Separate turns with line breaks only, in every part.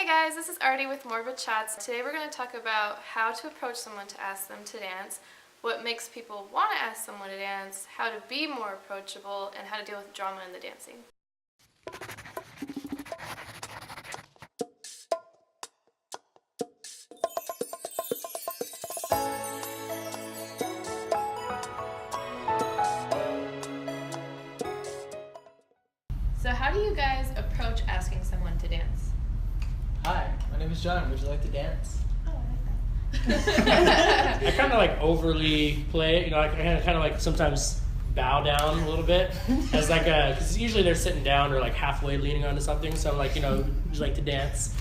Hey guys, this is Artie with Morbid Chats. Today we're going to talk about how to approach someone to ask them to dance, what makes people want to ask someone to dance, how to be more approachable, and how to deal with drama in the dancing. So how do you guys approach asking someone to dance?
Hi, my name is John. Would you like to dance?
Oh, I like that.
I kind of like overly play it, I kind of like sometimes bow down a little bit as like because usually they're sitting down or like halfway leaning onto something, so I'm like, would you like to dance?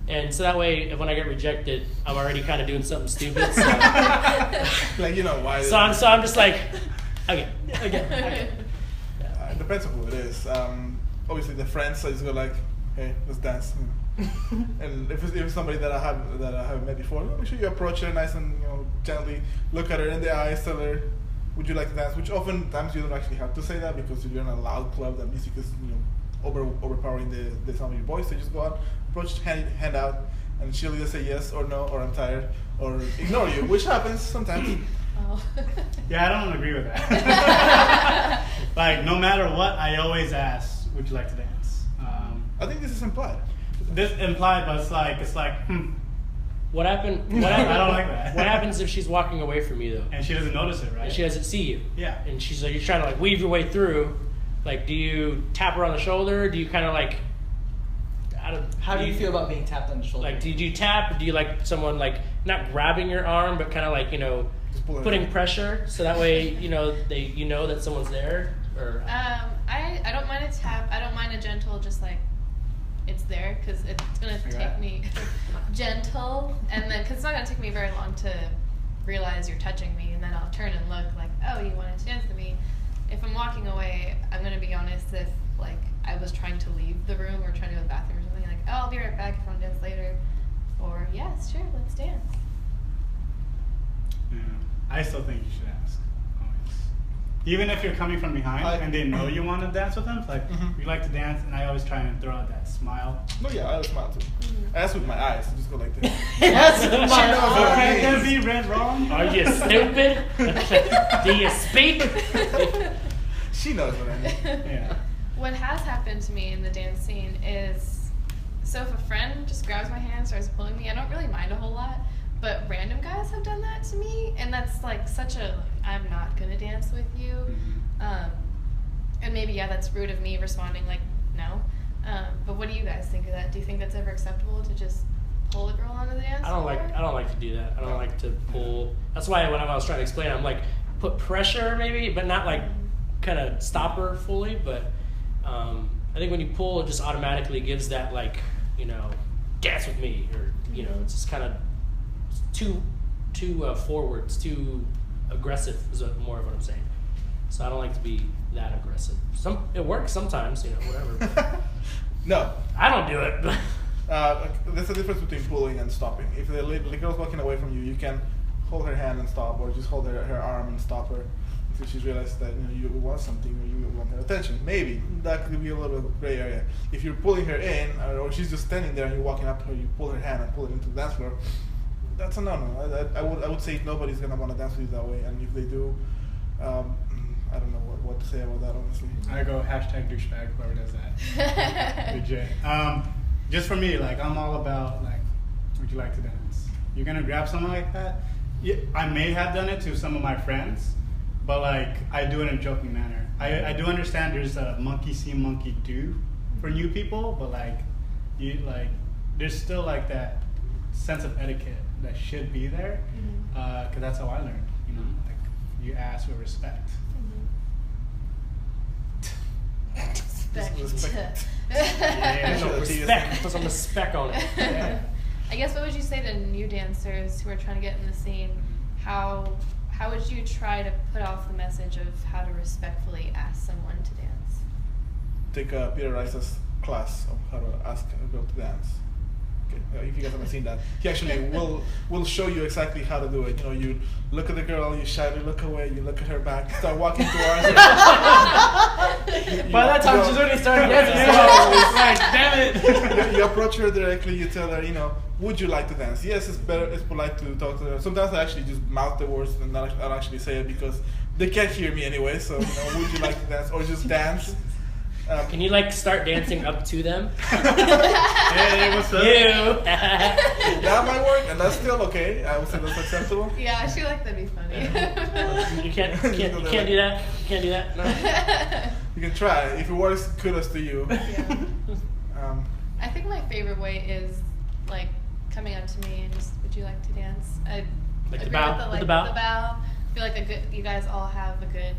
And so that way, if when I get rejected, I'm already kind of doing something stupid. So,
why?
So I'm just like, okay.
It depends on who it is. Obviously, the friends, I just go like, hey, let's dance. And if it's somebody that I haven't met before, make sure you approach her nice and gently, look at her in the eyes, tell her, would you like to dance? Which oftentimes you don't actually have to say that, because if you're in a loud club, that music is overpowering the sound of your voice. So just go out, approach, hand out, and she'll either say yes or no, or I'm tired, or ignore you, which happens sometimes.
Oh.
Yeah, I don't agree with that. Like, no matter what, I always ask, would you like to dance?
I think this is implied.
This implied, but it's like,
What happened?
I don't like that.
What happens if she's walking away from you though?
And she doesn't notice it, right?
And she doesn't see you.
Yeah.
And she's like, you're trying to like weave your way through. Like, do you tap her on the shoulder? Do you kind of like?
How do you feel about being tapped on the shoulder?
Like, did you tap? Do you like someone like not grabbing your arm, but kind of like putting pressure, so that way they that someone's there? Or
I don't mind a tap. I don't mind a gentle, just like it's there, because it's gonna take me gentle, and then because it's not gonna take me very long to realize you're touching me, and then I'll turn and look like, oh, you wanted to dance to me. If I'm walking away, I'm gonna be honest. If like I was trying to leave the room or trying to go to the bathroom or something, like, oh, I'll be right back if you want to dance later, or yes, sure, let's dance.
Yeah. I still think you should ask. Always. Even if you're coming from behind and they know you want to dance with them, it's like, you like to dance, and I always try and throw out that smile.
No, yeah, I always smile too. I ask with my eyes. I just go like this.
Can there be red wrong?
Are you stupid? Do you speak?
She knows what I mean.
Yeah.
What has happened to me in the dance scene is, so if a friend just grabs my hand and starts pulling me, I don't really mind a whole lot. But random guys have done that to me, and that's like such a, I'm not gonna dance with you. And maybe, yeah, that's rude of me responding like, no. But what do you guys think of that? Do you think that's ever acceptable to just pull a girl onto the dance floor?
I don't like to do that. I don't like to pull. That's why when I was trying to explain, I'm like, put pressure maybe, but not like kind of stop her fully. But I think when you pull, it just automatically gives that like, dance with me, or it's just kind of too forwards, too aggressive is more of what I'm saying. So I don't like to be that aggressive. It works sometimes, whatever.
No,
I don't do it.
There's a difference between pulling and stopping. If the girl's walking away from you, you can hold her hand and stop, or just hold her arm and stop her until she's realized that you want something, or you want her attention. Maybe that could be a little bit gray area. If you're pulling her in, or she's just standing there and you're walking up to her, you pull her hand and pull it into the dance floor. That's a no-no. I would say nobody's gonna want to dance with you that way, and if they do, I don't know what to say about that, honestly.
I go #douchebag, whoever does that. Legit. Just for me, like, I'm all about, like, would you like to dance? You're gonna grab someone like that? Yeah, I may have done it to some of my friends, but like, I do it in a joking manner. I do understand there's a monkey see, monkey do for new people, but like, there's still like that sense of etiquette that should be there, because that's how I learned. Like, you ask with respect.
Respect.
Yeah, no, respect. Put some respect on it. Yeah.
I guess, what would you say to new dancers who are trying to get in the scene? How would you try to put off the message of how to respectfully ask someone to dance?
Take Peter Rice's class of how to ask a girl to dance. Okay, if you guys haven't seen that, he actually will show you exactly how to do it. You know, you look at the girl, you shyly look away, you look at her back, you start walking towards her.
By that time, she's already started dancing.
It's
like, damn it.
You approach her directly. You tell her, you know, would you like to dance? Yes, it's better. It's polite to talk to her. Sometimes I actually just mouth the words and I'll actually say it because they can't hear me anyway. So, you know, would you like to dance or just dance?
Can you like start dancing up to them?
Hey, what's up?
You.
That might work, and that's still okay. I would say that's acceptable.
Yeah, I feel like that'd be funny.
You can't do that. You can't do that. No.
You can try. If it works, kudos to you.
Yeah.
Um,
I think my favorite way is like coming up to me and just, would you like to dance? I
Like the
agree
bow?
with
With the
the
bow?
bow. I feel like you guys all have a good,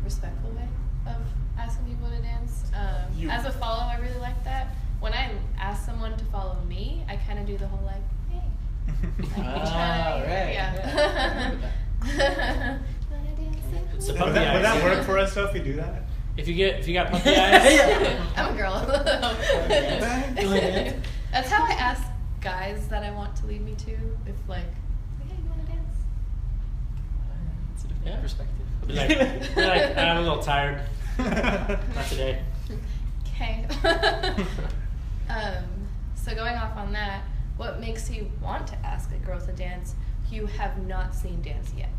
respectful way of asking people to dance. As a follow, I really like that. When I ask someone to follow me, I kind of do the whole like, hey.
Right.
Yeah. Wanna dance
It's a
with
puppy
me?
Would that
eyes.
work for us though if we do that?
If you got puppy eyes,
I'm a girl. That's how I ask guys that I want to lead me to. If like, hey, you want to dance?
It's a different
Yeah.
perspective.
be like, I'm a little tired. Not today.
Okay. So going off on that, what makes you want to ask a girl to dance you have not seen dance yet?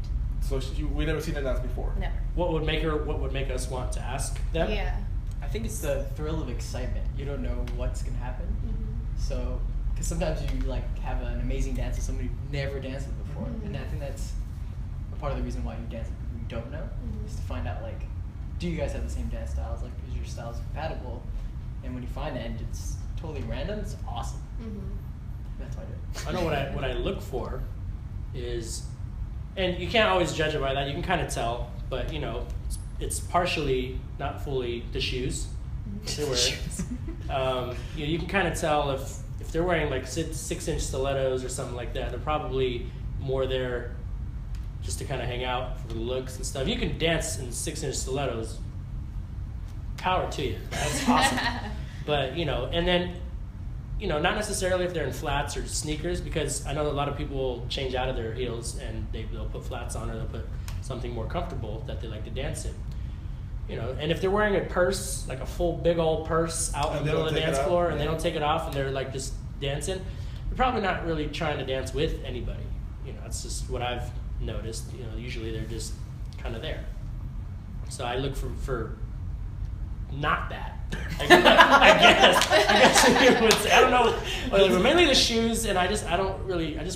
so we never seen her dance before.
Never.
What would make us want to ask them?
Yeah.
I think it's the thrill of excitement. You don't know what's gonna happen.
Mhm.
So, because sometimes you like have an amazing dance with somebody you've never danced with before,
Mhm.
and I think that's a part of the reason why you dance with people you don't know,
Mhm.
is to find out like, do you guys have the same dance styles? Like, is your styles compatible? And when you find that, and it's totally random, it's awesome.
Mhm.
That's why I do it.
I know what I look for is, and you can't always judge it by that. You can kind of tell, but you know, it's partially, not fully, the shoes that they're wearing. You can kind of tell if they're wearing like 6-inch stilettos or something like that. They're probably more there just to kind of hang out for the looks and stuff. You can dance in 6-inch stilettos. Power to you. That's awesome. But you know, and then, you know, not necessarily if they're in flats or sneakers, because I know that a lot of people will change out of their heels and they'll put flats on, or they'll put something more comfortable that they like to dance in. You know, and if they're wearing a purse, like a full big old purse out in
And
the
they
middle of
don't
the
take it
dance
off,
floor, and they
yeah.
don't take it off, and they're like just dancing, they're probably not really trying to dance with anybody. You know, that's just what I've noticed. You know, usually they're just kind of there. So I look for not that. I guess you would say. I don't know. But mainly the shoes, and I just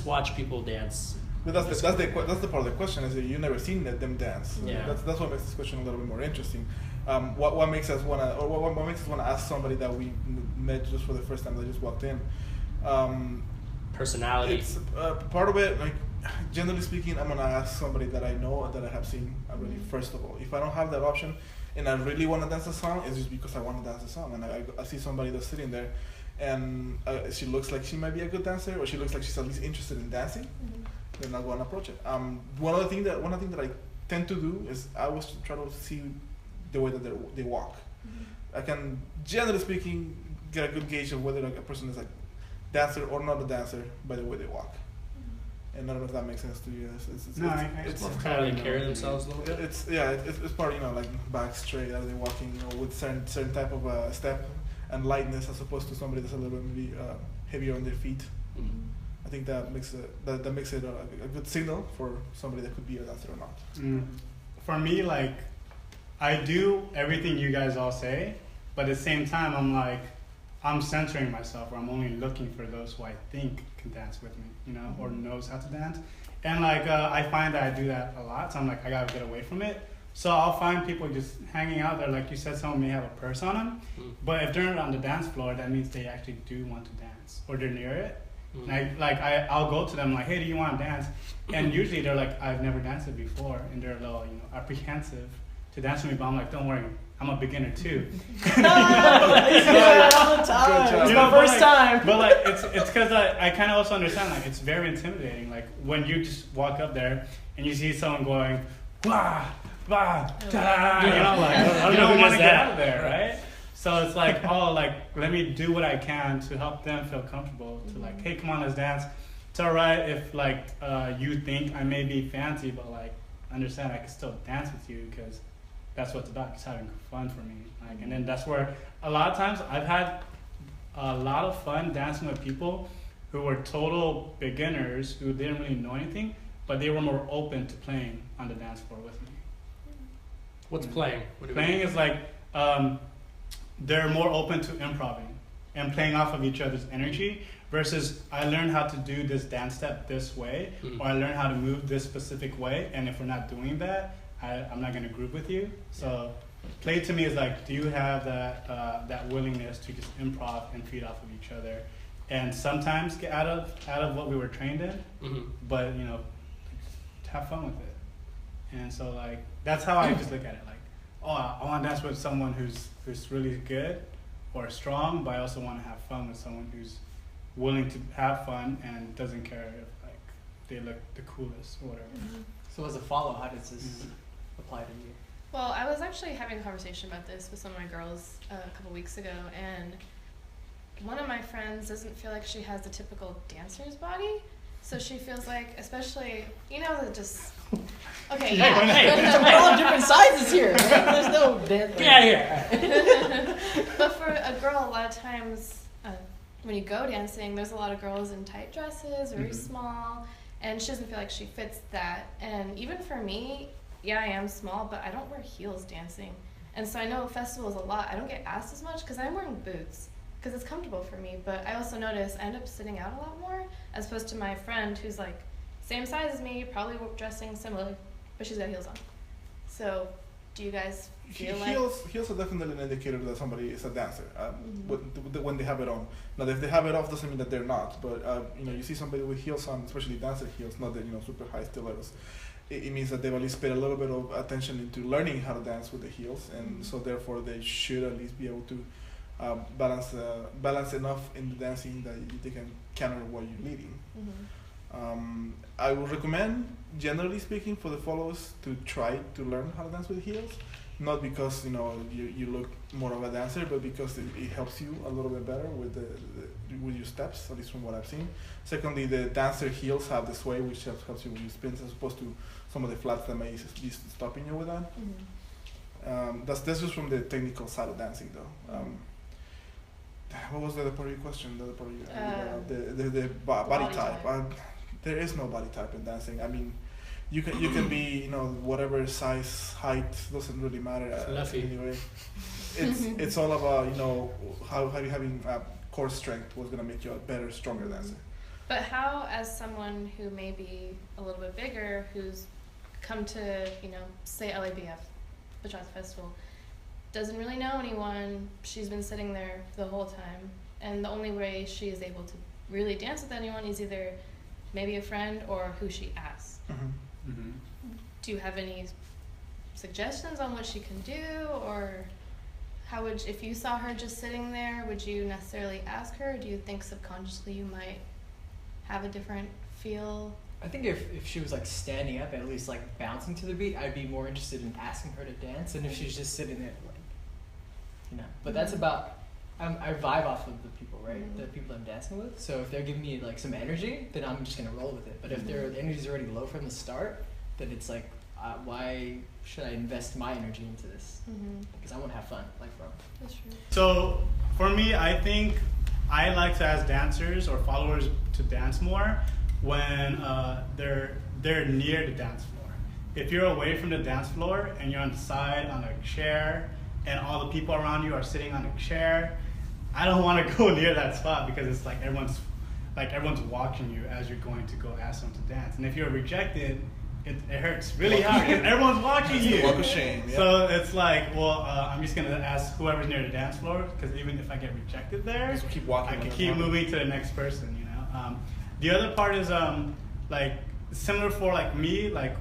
watch people dance.
But that's the part of the question is that you never seen them dance.
Yeah.
That's what makes this question a little bit more interesting. What makes us wanna, or what makes us wanna ask somebody that we met just for the first time, that just walked in?
Personality.
It's part of it. Like, generally speaking, I'm gonna ask somebody that I know, that I have seen already. First of all, if I don't have that option, and I really want to dance a song, it's just because I want to dance a song, and I see somebody that's sitting there, and she looks like she might be a good dancer, or she looks like she's at least interested in dancing.
Mhm.
Then I'll go and approach it. One other thing that I tend to do is I always try to see the way that they walk.
Mhm.
I can, generally speaking, get a good gauge of whether like a person is like dancer or not a dancer by the way they walk. And I don't know if that makes sense to you. It's
How they carry themselves a little bit.
it's part, you know, like back straight. Are they walking, you know, with certain type of step and lightness, as opposed to somebody that's a little bit maybe heavier on their feet.
Mm.
I think that makes it a good signal for somebody that could be a dancer or not.
For me, like, I do everything you guys all say, but at the same time, I'm censoring myself, or I'm only looking for those who I think can dance with me, you know, or knows how to dance. And like, I find that I do that a lot, so I'm like, I gotta get away from it. So I'll find people just hanging out there, like you said, someone may have a purse on them, but if they're on the dance floor, that means they actually do want to dance, or they're near it. And I'll go to them like, hey, do you want to dance? And usually they're like, I've never danced it before, and they're a little, you know, apprehensive to dance with me. But I'm like, don't worry, I'm a beginner too.
All the time. It's my first time.
But like, it's because I kind of also understand, like, it's very intimidating. Like when you just walk up there and you see someone going, wah, wah, da, you know, like, you don't want to get out of there, right? So it's like, oh, like, let me do what I can to help them feel comfortable. To like, hey, come on, let's dance. It's all right if like you think I may be fancy, but like, understand I can still dance with you because that's what it's about. It's having fun for me. Like, and then that's where a lot of times I've had a lot of fun dancing with people who were total beginners who didn't really know anything, but they were more open to playing on the dance floor with me.
What's playing? What do you
Playing
mean?
is like they're more open to improvising and playing off of each other's energy versus I learned how to do this dance step this way, or I learned how to move this specific way, and if we're not doing that, I'm not going to group with you. So play to me is like, do you have that willingness to just improv and feed off of each other, and sometimes get out of what we were trained in, but you know, have fun with it. And so like that's how I just look at it. Like, oh, I want to dance with someone who's really good or strong, but I also want to have fun with someone who's willing to have fun and doesn't care if like they look the coolest or whatever.
So as a follow, how does this apply to you?
Well, I was actually having a conversation about this with some of my girls a couple weeks ago, and one of my friends doesn't feel like she has the typical dancer's body. So she feels like, especially, you know, that just, okay, yeah.
We're all different sizes here. Right? There's no dance.
Get out of here.
But for a girl, a lot of times when you go dancing, there's a lot of girls in tight dresses, very small, and she doesn't feel like she fits that. And even for me, yeah, I am small, but I don't wear heels dancing. And so I know festivals a lot. I don't get asked as much because I'm wearing boots because it's comfortable for me. But I also notice I end up sitting out a lot more as opposed to my friend who's like same size as me, probably dressing similarly, but she's got heels on. So do you guys feel like...
Heels are definitely an indicator that somebody is a dancer when they have it on. Now, if they have it off, doesn't mean that they're not. But you know, you see somebody with heels on, especially dancer heels, not the super high stilettos. It means that they've at least paid a little bit of attention into learning how to dance with the heels, and so therefore they should at least be able to balance enough in the dancing that they can counter what you're leading. I would recommend, generally speaking, for the followers to try to learn how to dance with heels, not because you look more of a dancer, but because it helps you a little bit better with with your steps, at least from what I've seen. Secondly, the dancer heels have the sway, which helps you with your spins, as opposed to some of the flats that may be stopping you with that. That's just from the technical side of dancing, though. What was the other part of your question? The other part of the body type. There is no body type in dancing. I mean, you can be whatever size, height, doesn't really matter. Anyway, it's all about how having core strength was gonna make you a better, stronger dancer.
But how, as someone who may be a little bit bigger, who's come to say LABF, the Jazz Festival, doesn't really know anyone, she's been sitting there the whole time, and the only way she is able to really dance with anyone is either maybe a friend or who she asks. Do you have any suggestions on what she can do, or how would, if you saw her just sitting there, would you necessarily ask her, or do you think subconsciously you might have a different feel?
I think if she was like standing up and at least like bouncing to the beat, I'd be more interested in asking her to dance than if she's just sitting there like, But that's about, I vibe off of the people, right? The people I'm dancing with. So if they're giving me like some energy, then I'm just gonna roll with it. But if the energy's already low from the start, then it's like, why should I invest my energy into this? Because I want to have fun, like bro.
That's true.
So for me, I think I like to ask dancers or followers to dance more when they're near the dance floor. If you're away from the dance floor and you're on the side on a chair and all the people around you are sitting on a chair, I don't want to go near that spot because it's like everyone's watching you as you're going to go ask them to dance. And if you're rejected, it hurts really hard because everyone's watching you.
Walk of shame. Yeah.
So it's like, well, I'm just gonna ask whoever's near the dance floor, because even if I get rejected there,
just keep walking.
I can keep moving to the next person. The other part is like similar for like me. Like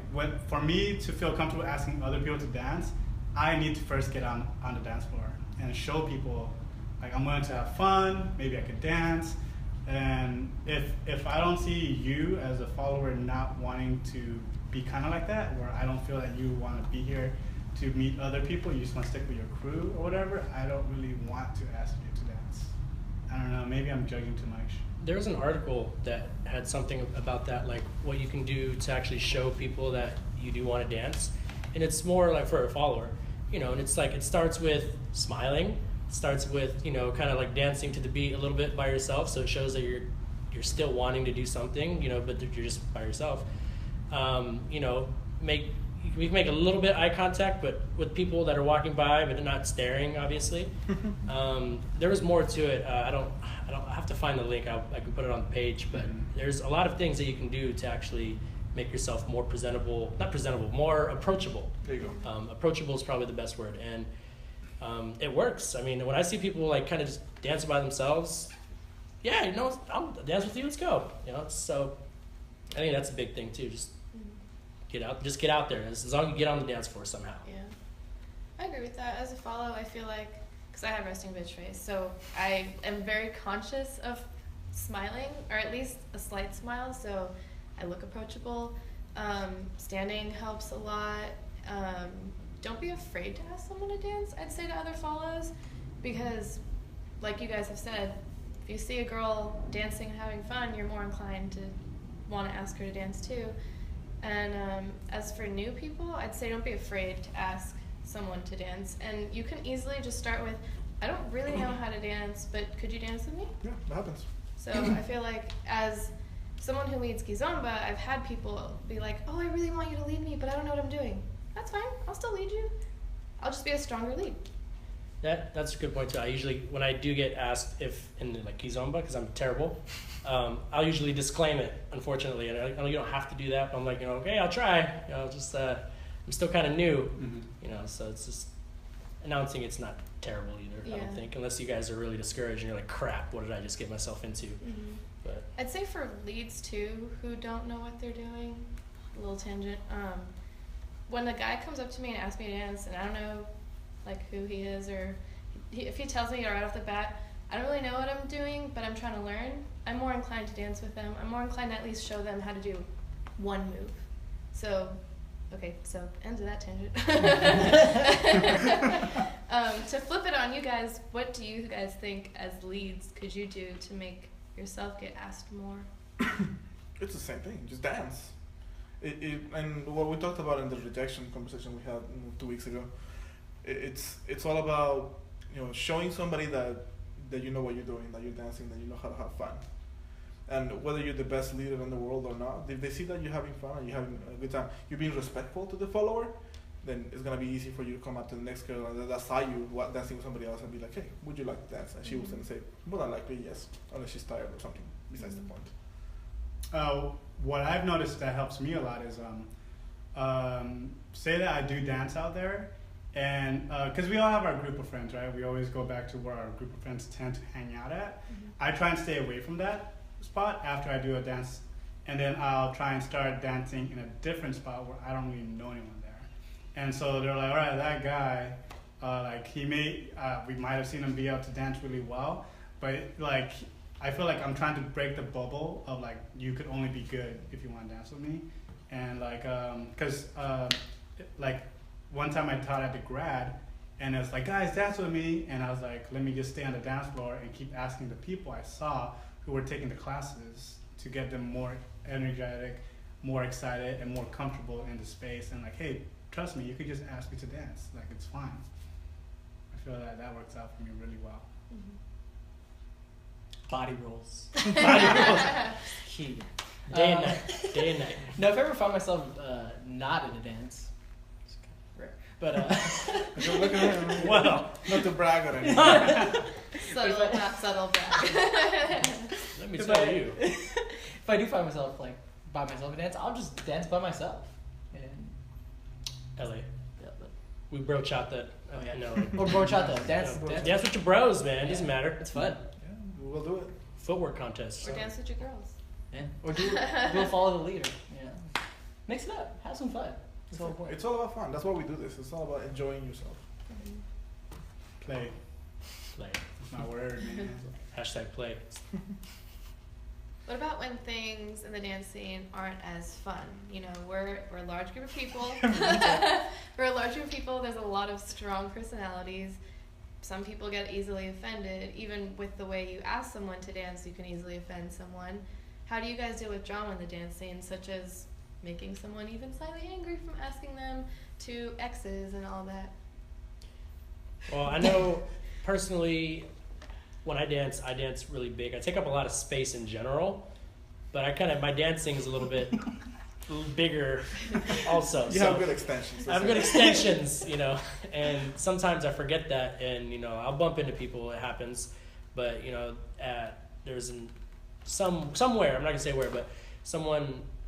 for me to feel comfortable asking other people to dance, I need to first get on the dance floor and show people like I'm willing to have fun. Maybe I could dance. And if I don't see you as a follower not wanting to be kind of like that, where I don't feel that you want to be here to meet other people, you just want to stick with your crew or whatever, I don't really want to ask you to dance. I don't know, maybe I'm judging too much.
There was an article that had something about that, like what you can do to actually show people that you do want to dance. And it's more like for a follower, you know, and it's like, it starts with smiling, it starts with, you know, kind of like dancing to the beat a little bit by yourself. So it shows that you're still wanting to do something, you know, but you're just by yourself. You know, we can make a little bit eye contact, but with people that are walking by, but they're not staring, obviously. There was more to it. I have to find the link. I can put it on the page, but there's a lot of things that you can do to actually make yourself more presentable, not presentable, more approachable. There you go. Approachable is probably the best word. And it works. I mean, when I see people like kind of just dancing by themselves, yeah, you know, I'll dance with you, let's go. You know, so I think that's a big thing too. Just get out there. As long as you get on the dance floor somehow.
Yeah, I agree with that. As a follow, I feel like, because I have resting bitch face, so I am very conscious of smiling, or at least a slight smile, so I look approachable. Standing helps a lot. Don't be afraid to ask someone to dance, I'd say to other follows, because like you guys have said, if you see a girl dancing and having fun, you're more inclined to want to ask her to dance too. And as for new people, I'd say don't be afraid to ask someone to dance. And you can easily just start with, I don't really know how to dance, but could you dance with me?
Yeah, that happens.
So I feel like as someone who leads Kizomba, I've had people be like, oh, I really want you to lead me, but I don't know what I'm doing. That's fine, I'll still lead you. I'll just be a stronger lead.
That's a good point too. I usually, when I do get asked if in like Kizomba, because I'm terrible, I'll usually disclaim it, unfortunately. And I know you don't have to do that, but I'm like, you know, okay, I'll try. You know, just I'm still kind of new, you know, so it's just announcing it's not terrible either. I don't think, unless you guys are really discouraged and you're like, crap, what did I just get myself into? But
I'd say for leads too, who don't know what they're doing, a little tangent. When a guy comes up to me and asks me to dance, and I don't know like who he is, or if he tells me right off the bat, I don't really know what I'm doing, but I'm trying to learn, I'm more inclined to dance with them. I'm more inclined to at least show them how to do one move. So, okay, so end of that tangent. To flip it on you guys, what do you guys think as leads could you do to make yourself get asked more?
It's the same thing, just dance. And what we talked about in the rejection conversation we had 2 weeks ago, it's all about, you know, showing somebody that you know what you're doing, that you're dancing, that you know how to have fun. And whether you're the best leader in the world or not, if they see that you're having fun and you're having a good time, you're being respectful to the follower, then it's gonna be easy for you to come up to the next girl that saw you dancing with somebody else and be like, hey, would you like to dance? And she was gonna say, more than likely yes, unless she's tired or something besides the point.
What I've noticed that helps me a lot is, say that I do dance out there, and because we all have our group of friends, right? We always go back to where our group of friends tend to hang out at. I try and stay away from that spot after I do a dance, and then I'll try and start dancing in a different spot where I don't really know anyone there. And so they're like, all right, that guy, like he may, we might have seen him be able to dance really well, but like, I feel like I'm trying to break the bubble of like, you could only be good if you want to dance with me. And like, cause like one time I taught at the grad, and it was like, guys, dance with me. And I was like, let me just stay on the dance floor and keep asking the people I saw who were taking the classes to get them more energetic, more excited, and more comfortable in the space. And like, hey, trust me, you could just ask me to dance. Like, it's fine. I feel that works out for me really well.
Body rolls.
body rolls.
Key.
Day and night. Day and night.
No, if I ever found myself not in a dance, it's kind of rare. But
You're looking at him.
Well,
Not to brag on anything.
Subtle, not subtle back.
let me
if
tell
I,
you.
if I do find myself like by myself in dance, I'll just dance by myself. And
LA.
yeah, but
We broach out that.
Oh, yeah.
No,
or broach out the dance.
yeah.
Dance.
Dance with your bros, man. It
Yeah.
doesn't matter.
It's fun.
Yeah, we'll do it.
Footwork contest.
Or dance with your girls.
Yeah. Or do a follow the leader. Yeah. Mix it up. Have some fun. That's the whole point.
It's all about fun. That's why we do this. It's all about enjoying yourself.
Play.
Play.
That's my word, man.
Hashtag play.
What about when things in the dance scene aren't as fun? You know, we're a large group of people. We're a large group of people. There's a lot of strong personalities. Some people get easily offended. Even with the way you ask someone to dance, you can easily offend someone. How do you guys deal with drama in the dance scene, such as making someone even slightly angry from asking them to exes and all that?
Well, I know personally, when I dance really big. I take up a lot of space in general, but my dancing is a little bit bigger also.
You have good extensions.
I have good extensions, you know, and sometimes I forget that, and, you know, I'll bump into people, it happens, but, you know, there's somewhere, I'm not gonna say where, but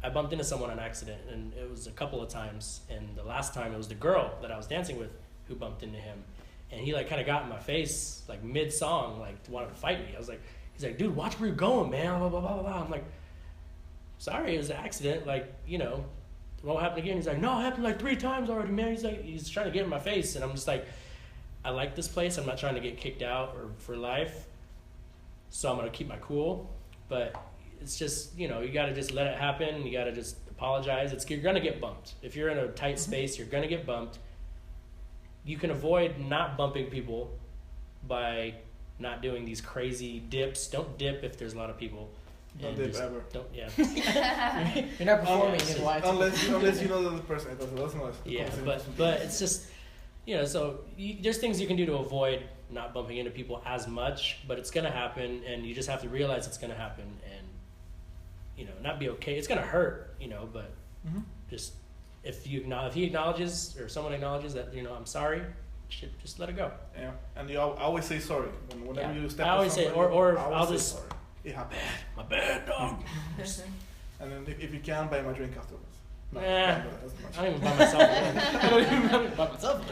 I bumped into someone on accident, and it was a couple of times, and the last time it was the girl that I was dancing with who bumped into him. And he like kind of got in my face like mid-song, like wanted to fight me. He's like, dude, watch where you're going, man. Blah blah blah blah. I'm like, sorry, it was an accident. Like, you know, it won't happen again. He's like, no, it happened like 3 times already, man. He's trying to get in my face, and I'm just like, I like this place. I'm not trying to get kicked out or for life, so I'm gonna keep my cool. But it's just, you know, you gotta just let it happen. You gotta just apologize. You're gonna get bumped. If you're in a tight space, you're gonna get bumped. You can avoid not bumping people by not doing these crazy dips. Don't dip if there's a lot of people.
Don't dip ever.
Don't, yeah.
You're not performing
Yeah,
in wide.
Unless you know the person. That's not.
Yeah, but it's just, you know, so there's things you can do to avoid not bumping into people as much, but it's gonna happen, and you just have to realize it's gonna happen, and, you know, not be okay. It's gonna hurt, you know, but just. If he acknowledges or someone acknowledges that, you know, I'm sorry, just let it go.
Yeah, and you always say sorry whenever you step.
I always say, or I'll just
sorry. It happened.
My bad, dog.
And then if you can, buy my drink afterwards. No,
Nah,
don't do that. That's too much.
I don't even buy myself. I don't even buy myself.